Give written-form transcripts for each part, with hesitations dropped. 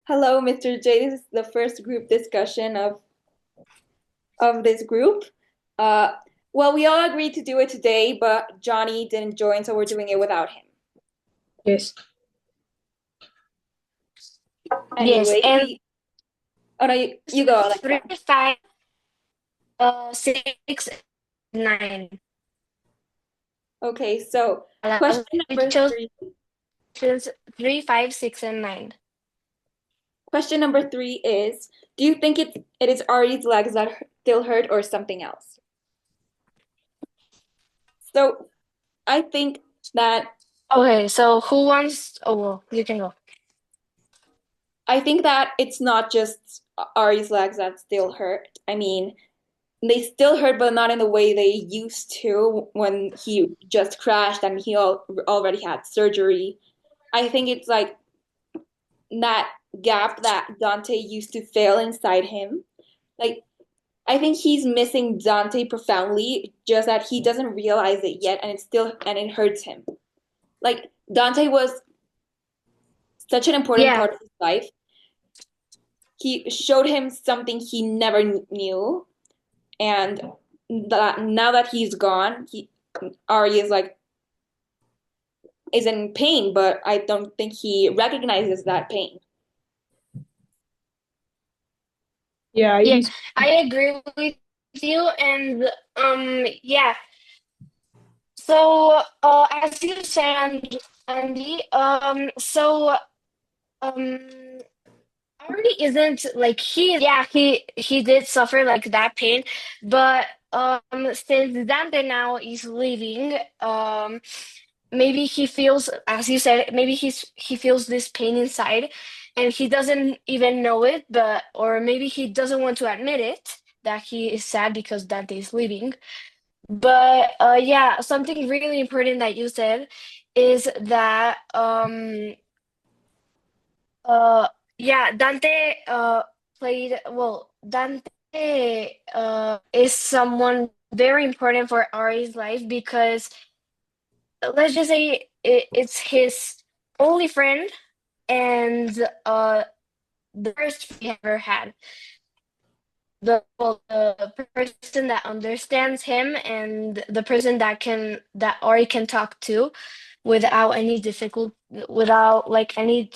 Hello, Mr. J. This is the first group discussion of this group. Uh, well, we all agreed to do it today, but Johnny didn't join, so we're doing it without him. Yes. Yes, Anyway, and oh no, you go, three, Alexa. five, 6, 9. Okay, so question We number chose three. 3, 5, 6, and 9. Question number three is: do you think it is Ari's legs that still hurt, or something else? So I think that Okay, so who wants? Oh, well, you can go. it's not just Ari's legs that still hurt. I mean, they still hurt, but not in the way they used to when he just crashed and he already had surgery. I think it's like that gap that Dante used to fill inside him. Like, I think he's missing Dante profoundly, just that he doesn't realize it yet, and it hurts him. Like, Dante was such an important Yeah, part of his life. He showed him something he never knew, and that now that he's gone, Ari is in pain, but I don't think he recognizes that pain. Yeah, it yeah, is. I agree with you, and yeah. So, as you said, Andy, um, Ari isn't like he did suffer like that pain, but since Dante now is leaving, maybe he feels, as you said, maybe he feels this pain inside and he doesn't even know it, but or maybe he doesn't want to admit it that he is sad because Dante is leaving. But yeah, something really important that you said is that uh yeah, Dante played well, Dante is someone very important for Ari's life because let's just say it's his only friend and the first he ever had. The person that understands him and the person that Ari can talk to without any without like any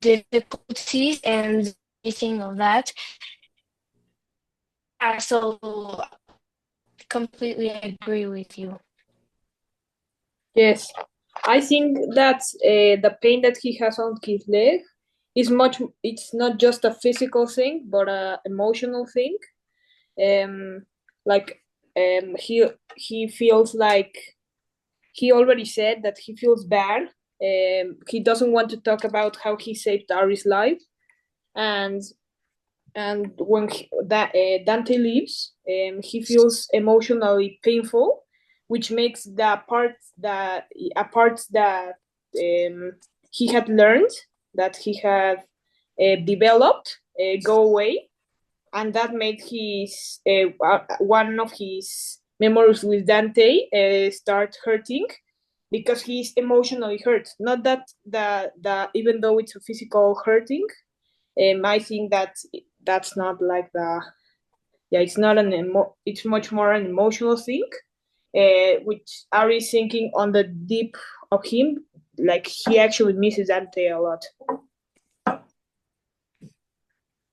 difficulties and anything of that. So completely agree with you. Yes. I think that the pain that he has on his leg is much. It's not just a physical thing, but a emotional thing. Um, like he feels like he already said that he feels bad. He doesn't want to talk about how he saved Ari's life, and when Dante leaves, he feels emotionally painful, which makes the parts that he had learned, that he had developed, go away, and that made his one of his memories with Dante start hurting because he's emotionally hurt. Not that the even though it's a physical hurting, I think that that's not like the yeah, it's not it's much more an emotional thing, which Ari is thinking on the deep of him, like he actually misses Dante a lot.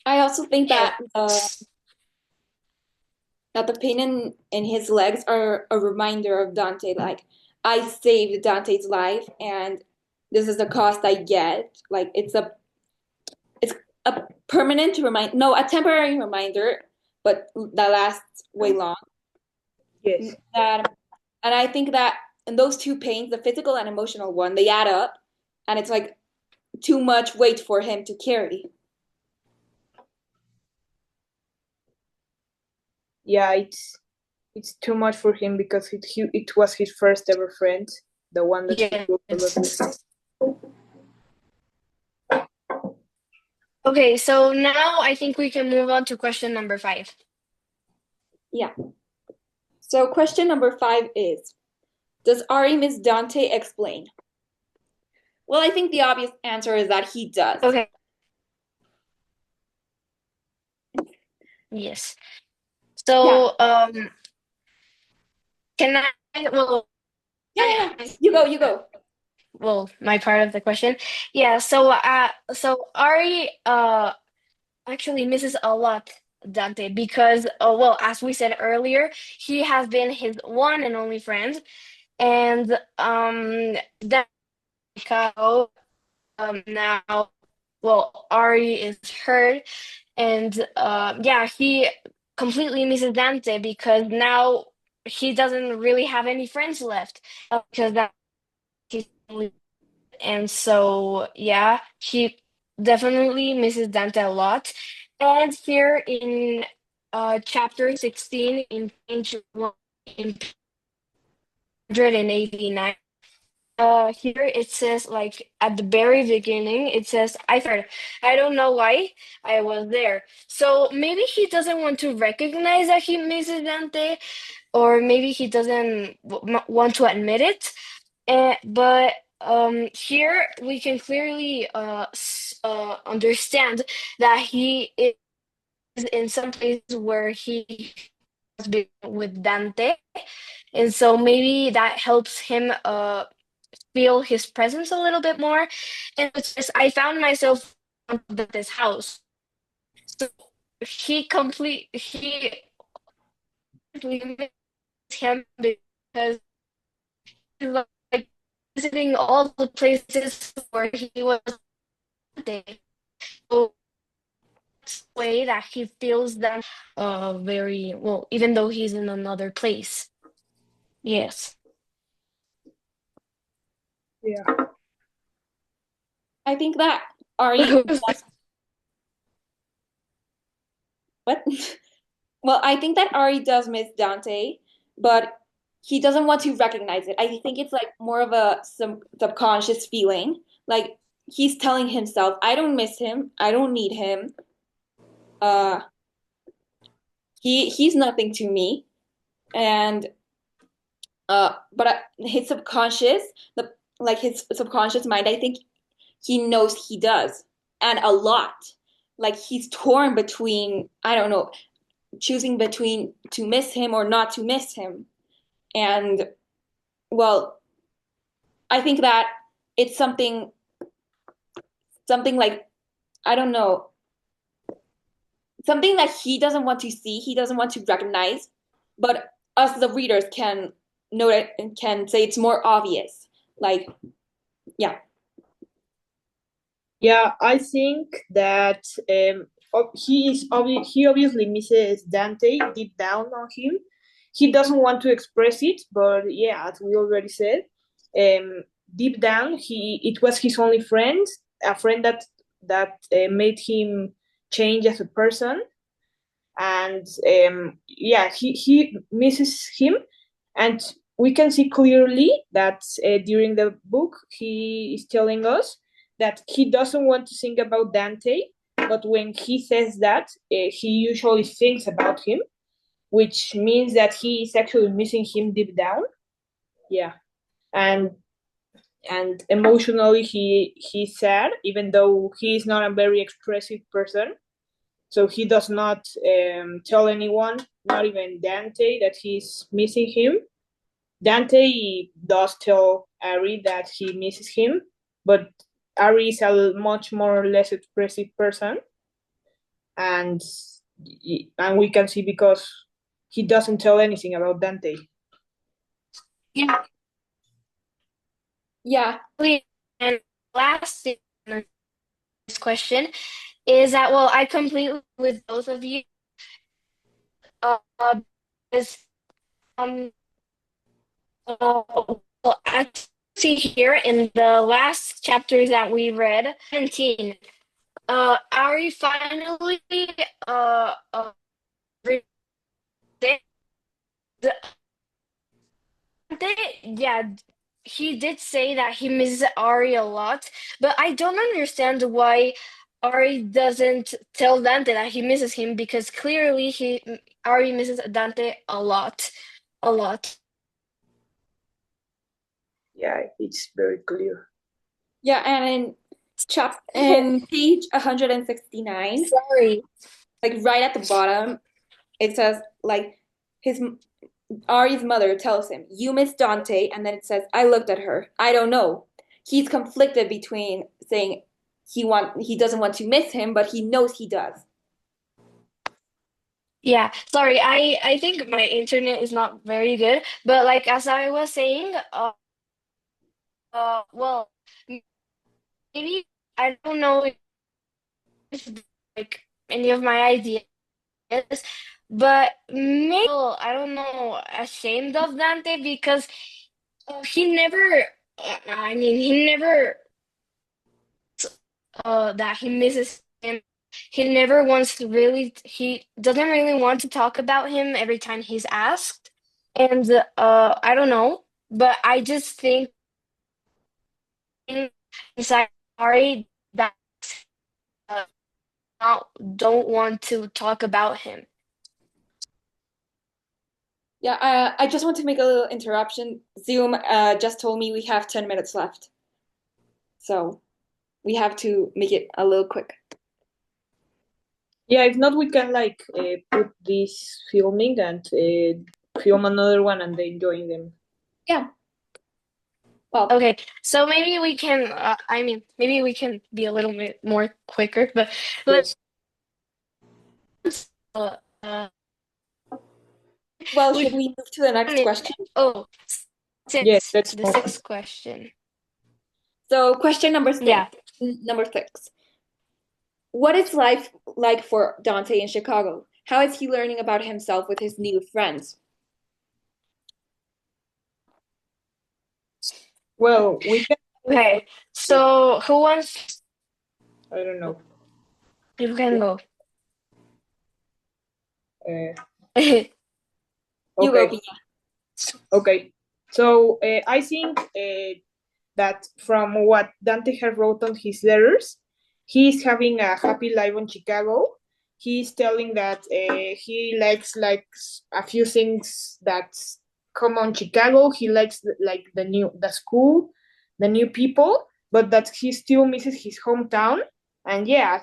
I also think Yeah. that the pain in his legs are a reminder of Dante. Like, I saved Dante's life, and this is the cost I get. Like, it's a permanent remind, no, a temporary reminder, but that lasts way long. Yes. That, and I think that in those two pains, the physical and emotional one, they add up, and it's like too much weight for him to carry. Yeah, it's too much for him because it was his first ever friend, the one that he grew a lot with. Yes. Okay, so now I think we can move on to question number 5. Yeah. So question number five is: does Ari miss Dante? Explain. Well, I think the obvious answer is that he does. Okay. Yes. Yeah. So, can I, well, Yeah, yeah, yeah. You go, you go. well, my part of the question. Yeah, so Ari actually misses a lot Dante because well, as we said earlier, he has been his one and only friend, and that now, well, Ari is hurt, and yeah, he completely misses Dante because now he doesn't really have any friends left because that he's and so yeah, he definitely misses Dante a lot. And here in chapter 16 in page 189, here it says, like at the very beginning, it says, I don't know why I was there. So maybe he doesn't want to recognize that he misses Dante, or maybe he doesn't want to admit it. But here we can clearly understand that he is in some places where he has been with Dante, and so maybe that helps him feel his presence a little bit more. And it says, I found myself at this house. So he completely missed him because he's like visiting all the places where he was there. So that's the way that he feels them very well, even though he's in another place. Yes. Yeah. I think that Ari does what? Well, I think that Ari does miss Dante, but he doesn't want to recognize it. I think it's like more of a some subconscious feeling. Like he's telling himself, I don't miss him. I don't need him. Uh he's nothing to me. And but his subconscious, the like his subconscious mind, I think he knows he does. And a lot. Like he's torn between, I don't know, choosing between to miss him or not to miss him. And well, I think that it's something like, I don't know, something that he doesn't want to see, he doesn't want to recognize, but us the readers can know it and can say it's more obvious. Like, yeah. Yeah, I think that he obviously misses Dante deep down on him. He doesn't want to express it, but yeah, as we already said, um, deep down it was his only friend, a friend that made him change as a person, and yeah, he misses him, and we can see clearly that during the book he is telling us that he doesn't want to think about Dante, but when he says that, he usually thinks about him, which means that he is actually missing him deep down. Yeah, and emotionally he's sad, even though he is not a very expressive person. So he does not tell anyone, not even Dante, that he's missing him. Dante does tell Ari that he misses him, but Ari is a much more or less expressive person, and we can see because he doesn't tell anything about Dante. Yeah. Yeah. And last thing on this question is that, well, I completely with both of you. Uh, is um well, I see here in the last chapters that we read, 17. Ari finally uh, uh did, yeah, he did say that he misses Ari a lot, but I don't understand why Ari doesn't tell Dante that he misses him because clearly Ari misses Dante a lot, a lot. Yeah, it's very clear. Yeah, and in page 169, Sorry. like right at the bottom, it says like his Ari's mother tells him, "You miss Dante," and then it says, "I looked at her. I don't know." He's conflicted between saying he doesn't want to miss him, but he knows he does. Yeah, sorry. I think my internet is not very good, but like as I was saying, well, maybe I don't know if like any of my ideas, but maybe I don't know, ashamed of Dante because he never. I mean, he never that he misses him. He never wants to really. He doesn't really want to talk about him every time he's asked, and I don't know, but I just think inside Ari that uh, not, don't want to talk about him. Yeah, I just want to make a little interruption. Zoom just told me we have 10 minutes left, so we have to make it a little quick. Yeah, if not, we can like put this filming and film another one and then join them. Yeah. Well, Okay, so maybe we can. I mean, maybe we can be a little bit more quicker, but let's. Yes. Uh, uh, well, should we we move to the next question? oh Yes, six let's the move. sixth question. So, question number Yeah. six. Number six. What is life like for Dante in Chicago? How is he learning about himself with his new friends? Well, we can. Okay. So who wants? I don't know. You can go. Uh, You go, okay. Pia. Okay. So I think that from what Dante had wrote on his letters, he's having a happy life in Chicago. He's telling that he likes like a few things that come on Chicago. He likes like the school, the new people, but that he still misses his hometown. And yeah,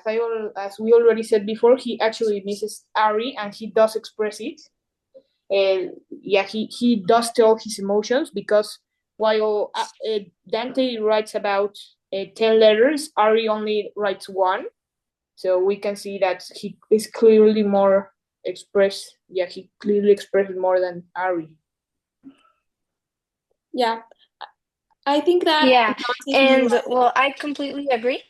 as we already said before, he actually misses Ari, and he does express it. Yeah, he does tell his emotions because while Dante writes about 10 letters, Ari only writes one. So we can see that he is clearly more expressed. Yeah, he clearly expresses more than Ari. Yeah, I think that Yeah, Dante's new and life. well, I completely agree.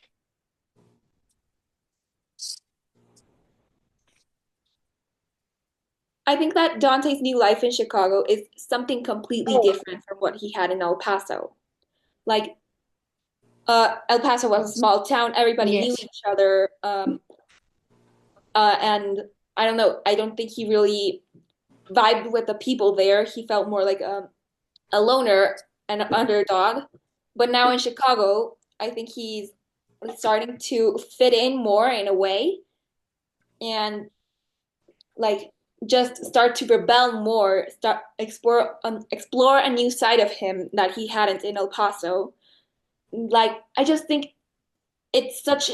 I think that Dante's new life in Chicago is something completely Oh, different from what he had in El Paso. Like, El Paso was a small town; everybody knew Yes. each other, and I don't know. I don't think he really vibed with the people there. He felt more like a loner and an underdog. But now in Chicago, I think he's starting to fit in more in a way and like just start to rebel more, start explore a new side of him that he hadn't in El Paso. Like I just think it's such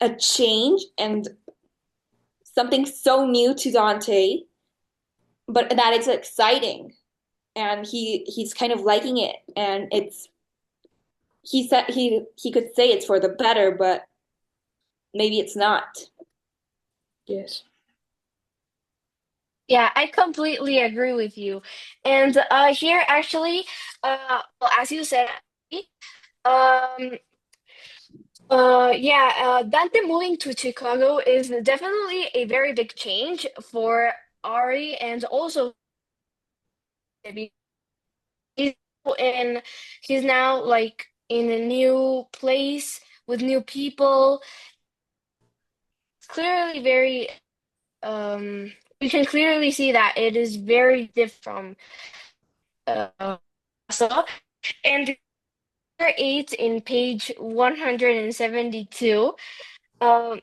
a change and something so new to Dante, but that it's exciting and he's kind of liking it and it's he said he could say it's for the better, but maybe it's not. yes. Yeah, I completely agree with you. And here actually, well, as you said, um, yeah, Dante moving to Chicago is definitely a very big change for Ari and also maybe he's in he's now like in a new place with new people. It's clearly very you can clearly see that it is very different from so and number 8 in page 172 um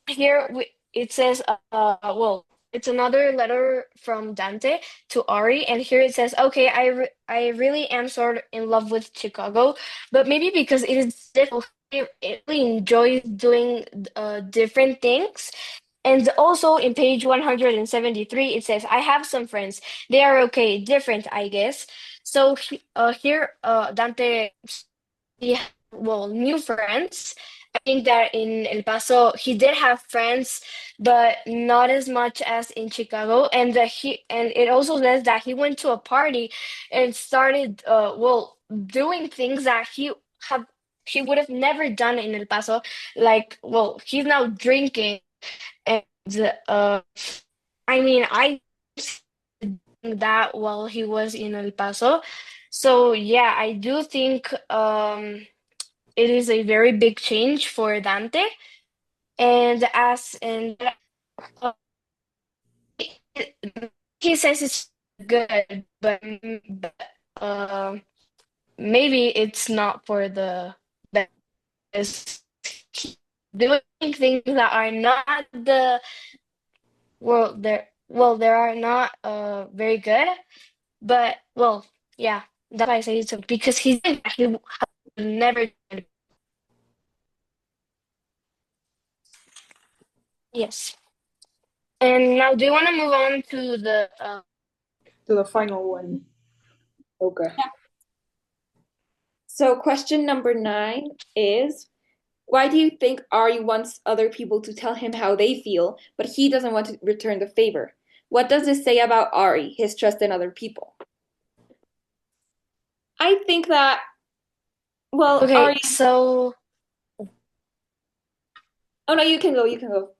here it says well it's another letter from Dante to Ari, and here it says, "Okay, I really am sort of in love with Chicago, but maybe because it is difficult, it really enjoys doing different things." And also in page 173, it says, "I have some friends. They are okay, different, I guess." So here, Dante, he had, well, new friends. I think that in El Paso he did have friends, but not as much as in Chicago. And it also says that he went to a party and started well, doing things that have he would have never done in El Paso. Like, well, he's now drinking, and uh I mean, I did that while he was in El Paso. So yeah, I do think it is a very big change for Dante, and uh, he says it's good, but uh, maybe it's not for the best. Doing things that are not the there are not very good, but well, yeah, that's why I say so, because he would never did. Yes. And now, do you want to move on to the To the final one. Okay. So question number 9 is, why do you think Ari wants other people to tell him how they feel, but he doesn't want to return the favor? What does this say about Ari, his trust in other people? I think that, well, okay, Ari, so oh no, you can go, you can go.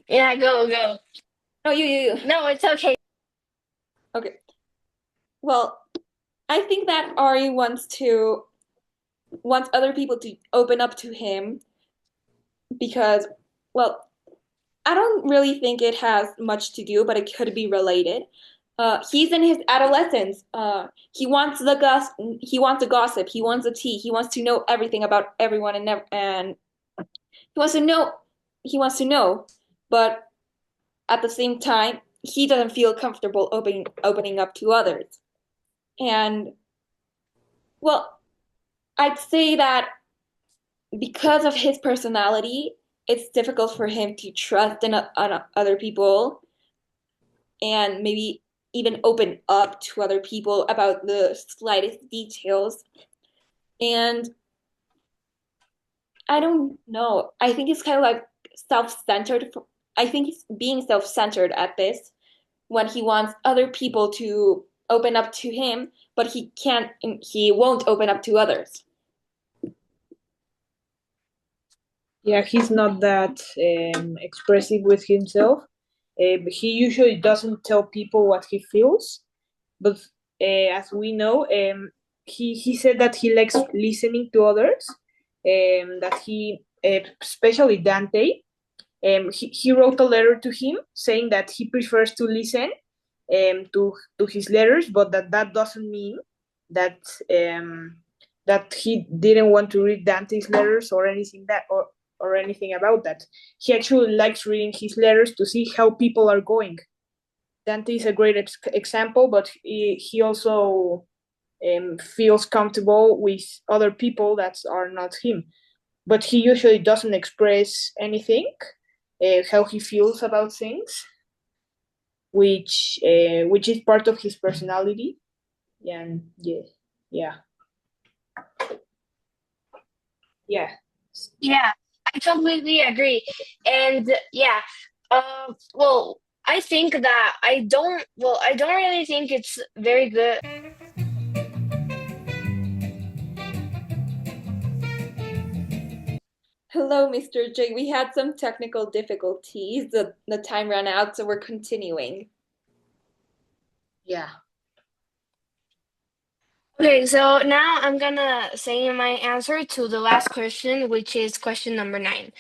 yeah, go. No, you. No, it's okay. Okay. Well, I think that Ari wants other people to open up to him because, well, I don't really think it has much to do, but it could be related. He's in his adolescence. He wants the gossip. He wants the tea. He wants to know everything about everyone and he wants to know. He wants to know, but at the same time, he doesn't feel comfortable opening up to others. And well, I'd say that because of his personality, it's difficult for him to trust in on other people and maybe even open up to other people about the slightest details. And I don't know. I think it's kind of like self-centered. I think he's being self-centered at this when he wants other people to open up to him, but he won't open up to others. Yeah, he's not that expressive with himself. He usually doesn't tell people what he feels, but as we know, he said that he likes listening to others. That he, especially Dante, he wrote a letter to him saying that he prefers to listen to his letters, but that doesn't mean that that he didn't want to read Dante's letters or anything or anything about that. He actually likes reading his letters to see how people are going. Dante is a great example, but he also feels comfortable with other people that are not him. But he usually doesn't express anything, how he feels about things, which is part of his personality. And yeah, yeah, Yeah, I completely agree. And yeah, well, I think that I don't really think it's very good. Hello, Mr. J. We had some technical difficulties. The time ran out, so we're continuing. yeah. Okay, so now I'm gonna say my answer to the last question, which is question number 9.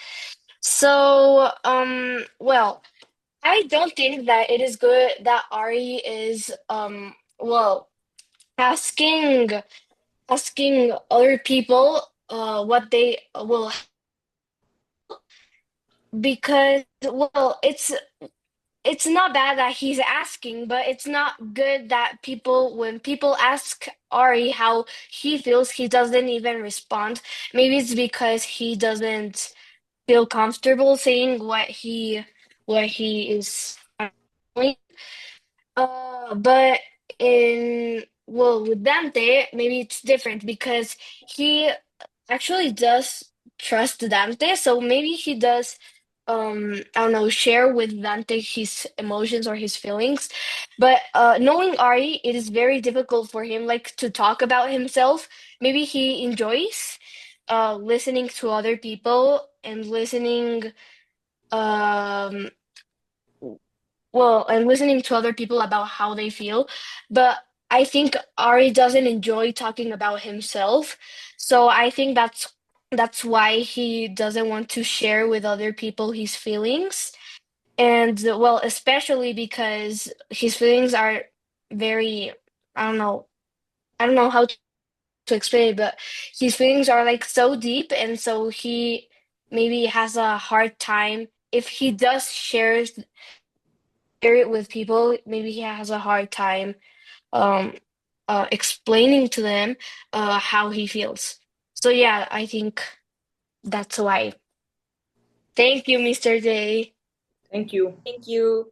So, well, I don't think that it is good that Ari is well, asking asking other people what they will, because well, it's not bad that he's asking, but it's not good that when people ask Ari how he feels, he doesn't even respond. Maybe it's because he doesn't feel comfortable saying what he is feeling. But with Dante, maybe it's different because he actually does trust Dante, so maybe he does I don't know, share with Dante his emotions or his feelings. But knowing Ari, it is very difficult for him like to talk about himself. Maybe he enjoys listening to other people and um listening to other people about how they feel. But I think Ari doesn't enjoy talking about himself. So I think that's why he doesn't want to share with other people his feelings. And especially because his feelings are very, I don't know, I don't know how to explain it, but his feelings are like so deep, and so he maybe has a hard time if he does share it with people. Maybe he has a hard time um explaining to them how he feels. So yeah, I think that's why. Thank you, Mr. Day. Thank you. Thank you.